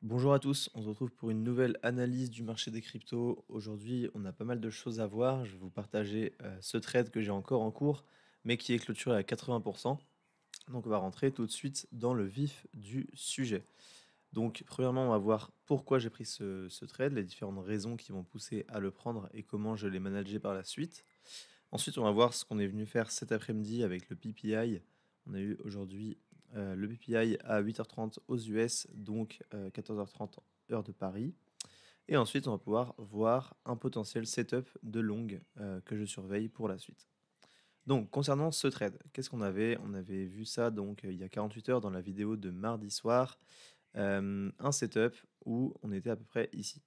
Bonjour à tous, on se retrouve pour une nouvelle analyse du marché des cryptos. Aujourd'hui, on a pas mal de choses à voir. Je vais vous partager ce trade que j'ai encore en cours, mais qui est clôturé à 80%. Donc, on va rentrer tout de suite dans le vif du sujet. Donc, premièrement, on va voir pourquoi j'ai pris ce trade, les différentes raisons qui m'ont poussé à le prendre et comment je l'ai managé par la suite. Ensuite, on va voir ce qu'on est venu faire cet après-midi avec le PPI. On a eu aujourd'hui le PPI à 8h30 aux US, donc 14h30 heure de Paris. Et ensuite, on va pouvoir voir un potentiel setup de long que je surveille pour la suite. Donc, concernant ce trade, qu'est-ce qu'on avait? On avait vu ça donc il y a 48 heures dans la vidéo de mardi soir, un setup où on était à peu près ici.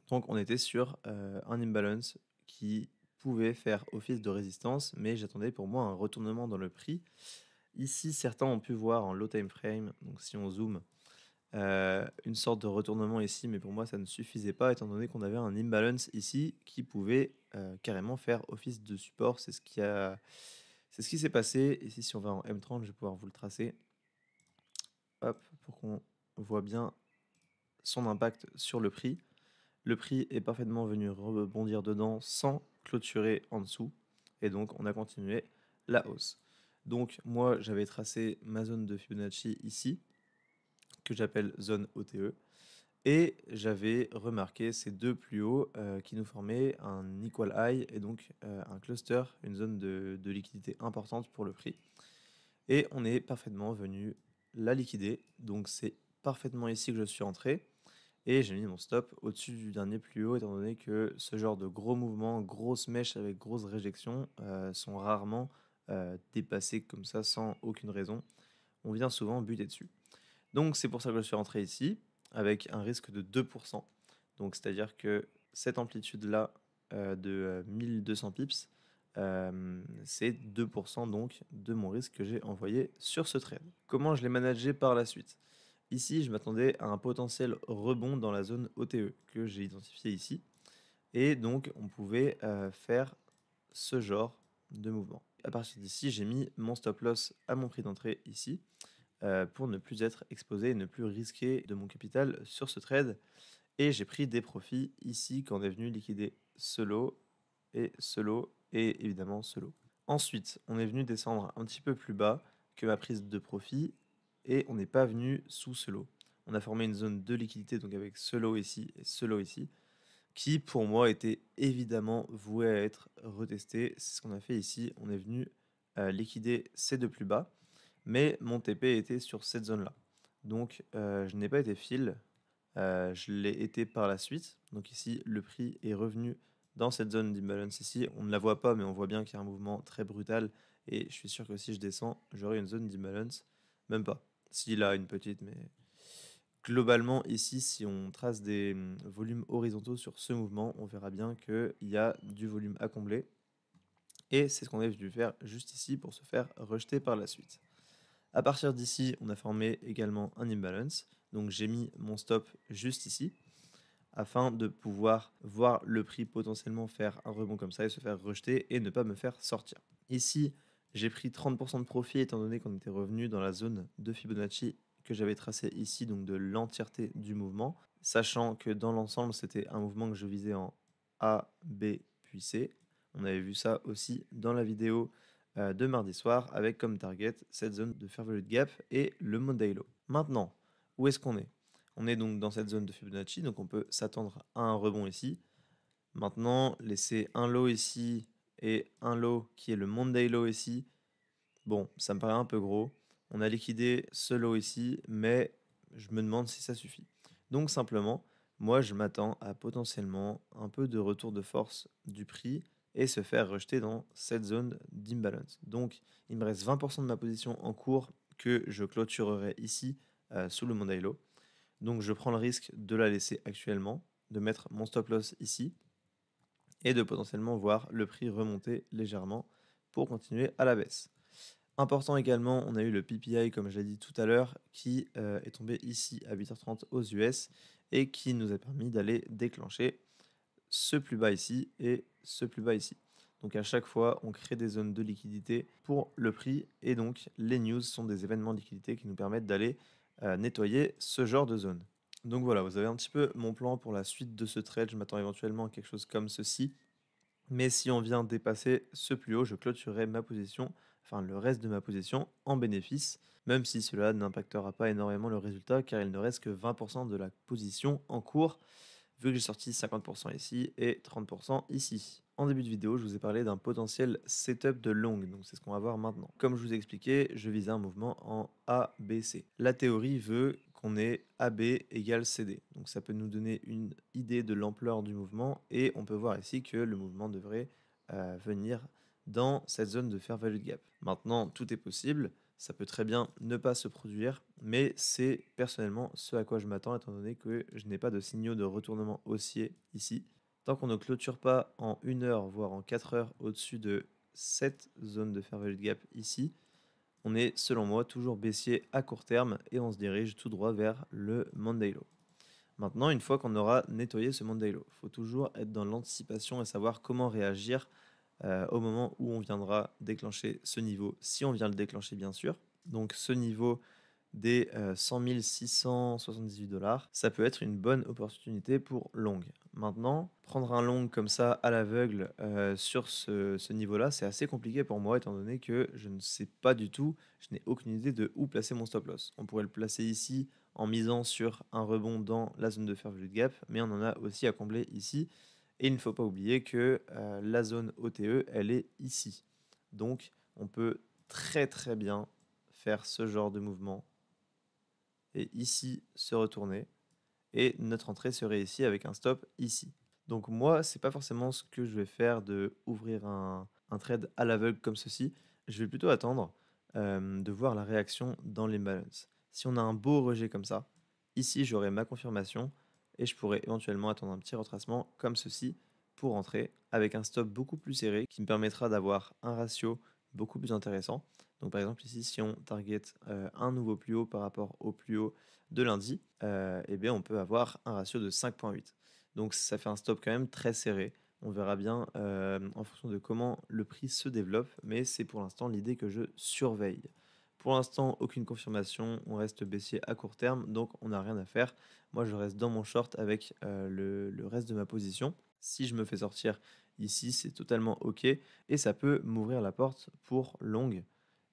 Donc, on était sur un imbalance qui pouvait faire office de résistance, mais j'attendais pour moi un retournement dans le prix. Ici, certains ont pu voir en low time frame, donc si on zoome, une sorte de retournement ici, mais pour moi ça ne suffisait pas étant donné qu'on avait un imbalance ici qui pouvait carrément faire office de support. C'est ce qui s'est passé. Ici, si on va en M30, je vais pouvoir vous le tracer, hop, pour qu'on voit bien son impact sur le prix. Le prix est parfaitement venu rebondir dedans sans clôturer en dessous. Et donc, on a continué la hausse. Donc, moi, j'avais tracé ma zone de Fibonacci ici, que j'appelle zone OTE. Et j'avais remarqué ces deux plus hauts qui nous formaient un equal high et donc un cluster, une zone de liquidité importante pour le prix. Et on est parfaitement venu la liquider. Donc, c'est parfaitement ici que je suis entré. Et j'ai mis mon stop au-dessus du dernier plus haut, étant donné que ce genre de gros mouvements, grosses mèches avec grosses réjections, sont rarement dépassés comme ça sans aucune raison. On vient souvent buter dessus. Donc c'est pour ça que je suis rentré ici, avec un risque de 2%. Donc c'est-à-dire que cette amplitude-là de 1200 pips, c'est 2% donc de mon risque que j'ai envoyé sur ce trade. Comment je l'ai managé par la suite? Ici, je m'attendais à un potentiel rebond dans la zone OTE que j'ai identifié ici. Et donc, on pouvait faire ce genre de mouvement. À partir d'ici, j'ai mis mon stop loss à mon prix d'entrée ici pour ne plus être exposé et ne plus risquer de mon capital sur ce trade. Et j'ai pris des profits ici quand on est venu liquider ce lot et évidemment ce lot. Ensuite, on est venu descendre un petit peu plus bas que ma prise de profit et on n'est pas venu sous ce lot. On a formé une zone de liquidité donc avec ce lot ici et ce lot ici qui pour moi était évidemment voué à être retesté. C'est ce qu'on a fait ici. On est venu liquider ces deux plus bas, mais mon TP était sur cette zone-là. Donc je n'ai pas été fill, je l'ai été par la suite. Donc ici, le prix est revenu dans cette zone d'imbalance ici. On ne la voit pas, mais on voit bien qu'il y a un mouvement très brutal. Et je suis sûr que si je descends, j'aurai une zone d'imbalance. Même pas. S'il a une petite, mais globalement, ici, si on trace des volumes horizontaux sur ce mouvement, on verra bien qu'il y a du volume à combler. Et c'est ce qu'on a dû faire juste ici pour se faire rejeter par la suite. À partir d'ici, on a formé également un imbalance. Donc j'ai mis mon stop juste ici afin de pouvoir voir le prix potentiellement faire un rebond comme ça et se faire rejeter et ne pas me faire sortir. Ici, j'ai pris 30% de profit étant donné qu'on était revenu dans la zone de Fibonacci que j'avais tracé ici, donc de l'entièreté du mouvement, sachant que dans l'ensemble, c'était un mouvement que je visais en A, B, puis C. On avait vu ça aussi dans la vidéo de mardi soir avec comme target cette zone de Fair Value Gap et le Monday Low. Maintenant, où est-ce qu'on est? On est donc dans cette zone de Fibonacci, donc on peut s'attendre à un rebond ici. Maintenant, laisser un low ici et un low qui est le Monday Low ici, bon, ça me paraît un peu gros. On a liquidé ce low ici, mais je me demande si ça suffit. Donc simplement, moi je m'attends à potentiellement un peu de retour de force du prix et se faire rejeter dans cette zone d'imbalance. Donc il me reste 20% de ma position en cours que je clôturerai ici sous le Monday Low. Donc je prends le risque de la laisser actuellement, de mettre mon stop loss ici et de potentiellement voir le prix remonter légèrement pour continuer à la baisse. Important également, on a eu le PPI, comme je l'ai dit tout à l'heure, qui est tombé ici à 8h30 aux US et qui nous a permis d'aller déclencher ce plus bas ici et ce plus bas ici. Donc à chaque fois, on crée des zones de liquidité pour le prix et donc les news sont des événements de liquidité qui nous permettent d'aller nettoyer ce genre de zone. Donc voilà, vous avez un petit peu mon plan pour la suite de ce trade. Je m'attends éventuellement à quelque chose comme ceci. Mais si on vient dépasser ce plus haut, je clôturerai ma position, enfin le reste de ma position en bénéfice, même si cela n'impactera pas énormément le résultat car il ne reste que 20% de la position en cours, vu que j'ai sorti 50% ici et 30% ici. En début de vidéo, je vous ai parlé d'un potentiel setup de long, donc c'est ce qu'on va voir maintenant. Comme je vous ai expliqué, je visais un mouvement en ABC. La théorie veut qu'on ait AB égale CD, donc ça peut nous donner une idée de l'ampleur du mouvement et on peut voir ici que le mouvement devrait venir dans cette zone de fair value gap. Maintenant, tout est possible, ça peut très bien ne pas se produire, mais c'est personnellement ce à quoi je m'attends étant donné que je n'ai pas de signaux de retournement haussier ici. Tant qu'on ne clôture pas en 1 heure, voire en 4 heures au-dessus de cette zone de fair value gap ici, on est selon moi toujours baissier à court terme et on se dirige tout droit vers le Monday Low. Maintenant, une fois qu'on aura nettoyé ce Monday Low, il faut toujours être dans l'anticipation et savoir comment réagir au moment où on viendra déclencher ce niveau, si on vient le déclencher bien sûr. Donc ce niveau des 100 678 dollars, ça peut être une bonne opportunité pour long. Maintenant, prendre un long comme ça à l'aveugle sur ce niveau-là, c'est assez compliqué pour moi étant donné que je ne sais pas du tout, je n'ai aucune idée de où placer mon stop loss. On pourrait le placer ici en misant sur un rebond dans la zone de fair value gap, mais on en a aussi à combler ici. Et il ne faut pas oublier que la zone OTE, elle est ici. Donc, on peut très très bien faire ce genre de mouvement et ici se retourner. Et notre entrée serait ici avec un stop ici. Donc moi, c'est pas forcément ce que je vais faire de ouvrir un trade à l'aveugle comme ceci. Je vais plutôt attendre de voir la réaction dans les balances. Si on a un beau rejet comme ça, ici j'aurai ma confirmation et je pourrais éventuellement attendre un petit retracement comme ceci pour entrer avec un stop beaucoup plus serré qui me permettra d'avoir un ratio beaucoup plus intéressant. Donc par exemple ici, si on target un nouveau plus haut par rapport au plus haut de lundi, eh bien on peut avoir un ratio de 5,8. Donc ça fait un stop quand même très serré. On verra bien en fonction de comment le prix se développe, mais c'est pour l'instant l'idée que je surveille. Pour l'instant, aucune confirmation, on reste baissier à court terme, donc on n'a rien à faire. Moi, je reste dans mon short avec le reste de ma position. Si je me fais sortir ici, c'est totalement OK, et ça peut m'ouvrir la porte pour long.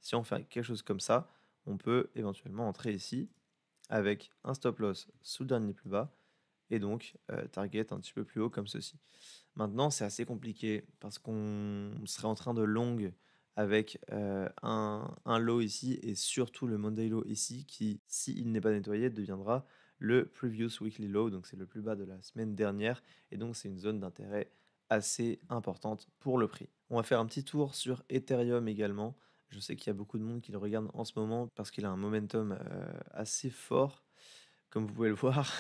Si on fait quelque chose comme ça, on peut éventuellement entrer ici avec un stop loss sous le dernier plus bas et donc target un petit peu plus haut comme ceci. Maintenant, c'est assez compliqué parce qu'on serait en train de long avec un low ici et surtout le Monday low ici qui, s'il n'est pas nettoyé, deviendra le previous weekly low, donc c'est le plus bas de la semaine dernière et donc c'est une zone d'intérêt assez importante pour le prix. On va faire un petit tour sur Ethereum également. Je sais qu'il y a beaucoup de monde qui le regarde en ce moment parce qu'il a un momentum assez fort, comme vous pouvez le voir.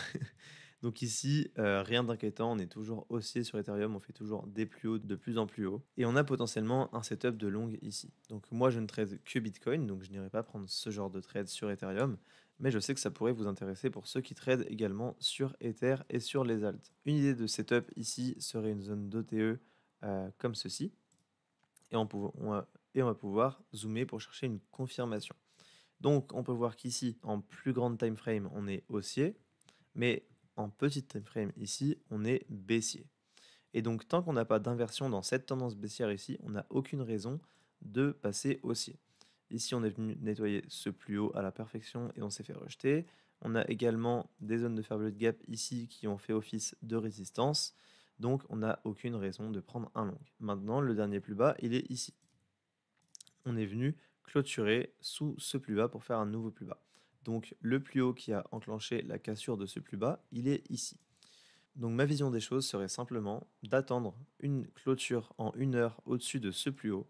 Donc ici, rien d'inquiétant, on est toujours haussier sur Ethereum, on fait toujours des plus hauts de plus en plus haut. Et on a potentiellement un setup de long ici. Donc moi, je ne trade que Bitcoin, donc je n'irai pas prendre ce genre de trade sur Ethereum, mais je sais que ça pourrait vous intéresser pour ceux qui tradent également sur Ether et sur les alts. Une idée de setup ici serait une zone d'OTE comme ceci, et on va pouvoir zoomer pour chercher une confirmation. Donc on peut voir qu'ici, en plus grande time frame, on est haussier, mais en petite time frame ici, on est baissier. Et donc tant qu'on n'a pas d'inversion dans cette tendance baissière ici, on n'a aucune raison de passer haussier. Ici, on est venu nettoyer ce plus haut à la perfection et on s'est fait rejeter. On a également des zones de fair value gap ici qui ont fait office de résistance. Donc on n'a aucune raison de prendre un long. Maintenant, le dernier plus bas, il est ici. On est venu clôturer sous ce plus bas pour faire un nouveau plus bas. Donc le plus haut qui a enclenché la cassure de ce plus bas, il est ici. Donc ma vision des choses serait simplement d'attendre une clôture en 1 heure au-dessus de ce plus haut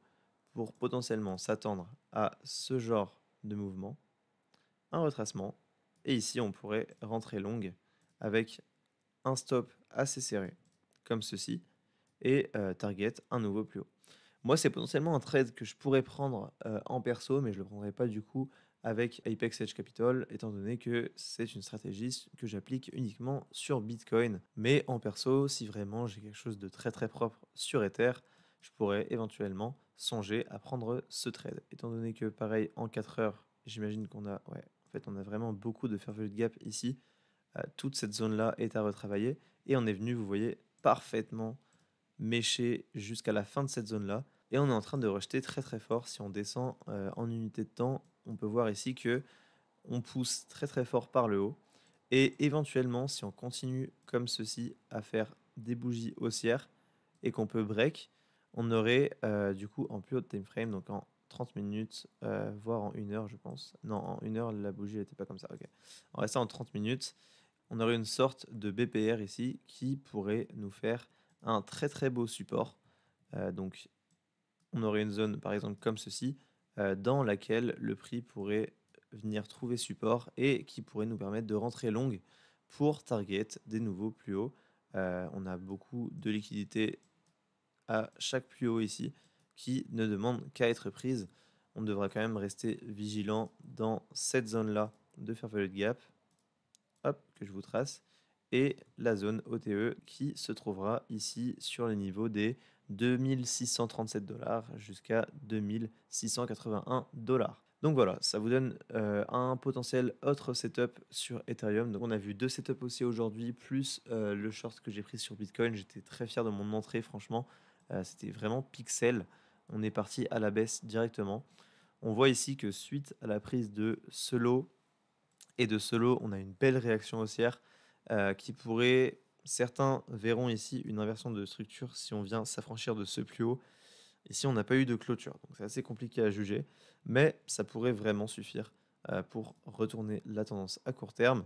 pour potentiellement s'attendre à ce genre de mouvement, un retracement, et ici on pourrait rentrer long avec un stop assez serré, comme ceci, et target un nouveau plus haut. Moi, c'est potentiellement un trade que je pourrais prendre en perso, mais je ne le prendrai pas du coup avec Apex Edge Capital, étant donné que c'est une stratégie que j'applique uniquement sur Bitcoin. Mais en perso, si vraiment j'ai quelque chose de très très propre sur Ether, je pourrais éventuellement songer à prendre ce trade. Étant donné que pareil, en 4 heures, j'imagine qu'on a, ouais, en fait, on a vraiment beaucoup de fair value gap ici. toute cette zone-là est à retravailler et on est venu, vous voyez, parfaitement mécher jusqu'à la fin de cette zone-là et on est en train de rejeter très, très fort. Si on descend, en unité de temps, on peut voir ici que on pousse très, très fort par le haut et éventuellement, si on continue comme ceci à faire des bougies haussières et qu'on peut break, on aurait, du coup, en plus haut de time frame, donc en 30 minutes, voire en 1 heure, je pense. Non, en 1 heure, la bougie n'était pas comme ça, OK. En restant en 30 minutes, on aurait une sorte de BPR ici qui pourrait nous faire un très, très beau support. Donc on aurait une zone, par exemple, comme ceci, dans laquelle le prix pourrait venir trouver support et qui pourrait nous permettre de rentrer longue pour target des nouveaux plus hauts. On a beaucoup de liquidités à chaque plus haut ici qui ne demande qu'à être prise. On devra quand même rester vigilant dans cette zone-là de Fair Value Gap, hop, que je vous trace, et la zone OTE qui se trouvera ici sur les niveaux des 2637 dollars jusqu'à 2681 dollars. Donc voilà, ça vous donne un potentiel autre setup sur Ethereum. Donc on a vu 2 setups aussi aujourd'hui, plus le short que j'ai pris sur Bitcoin. J'étais très fier de mon entrée, franchement. C'était vraiment pixel. On est parti à la baisse directement. On voit ici que suite à la prise de ce lot et de ce lot, on a une belle réaction haussière qui pourrait, certains verront ici une inversion de structure si on vient s'affranchir de ce plus haut. Ici, on n'a pas eu de clôture, donc c'est assez compliqué à juger, mais ça pourrait vraiment suffire pour retourner la tendance à court terme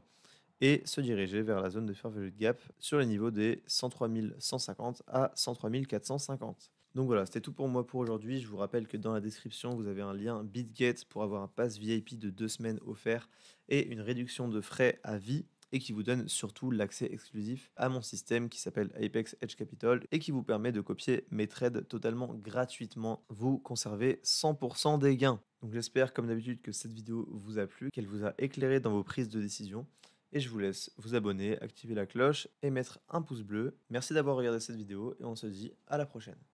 et se diriger vers la zone de Fair Value Gap sur les niveaux des 103 150 à 103 450. Donc voilà, c'était tout pour moi pour aujourd'hui. Je vous rappelle que dans la description, vous avez un lien BitGet pour avoir un pass VIP de 2 semaines offert et une réduction de frais à vie et qui vous donne surtout l'accès exclusif à mon système qui s'appelle Apex Edge Capital et qui vous permet de copier mes trades totalement gratuitement. Vous conservez 100% des gains. Donc j'espère comme d'habitude que cette vidéo vous a plu, qu'elle vous a éclairé dans vos prises de décision. Et je vous laisse vous abonner, activer la cloche et mettre un pouce bleu. Merci d'avoir regardé cette vidéo et on se dit à la prochaine.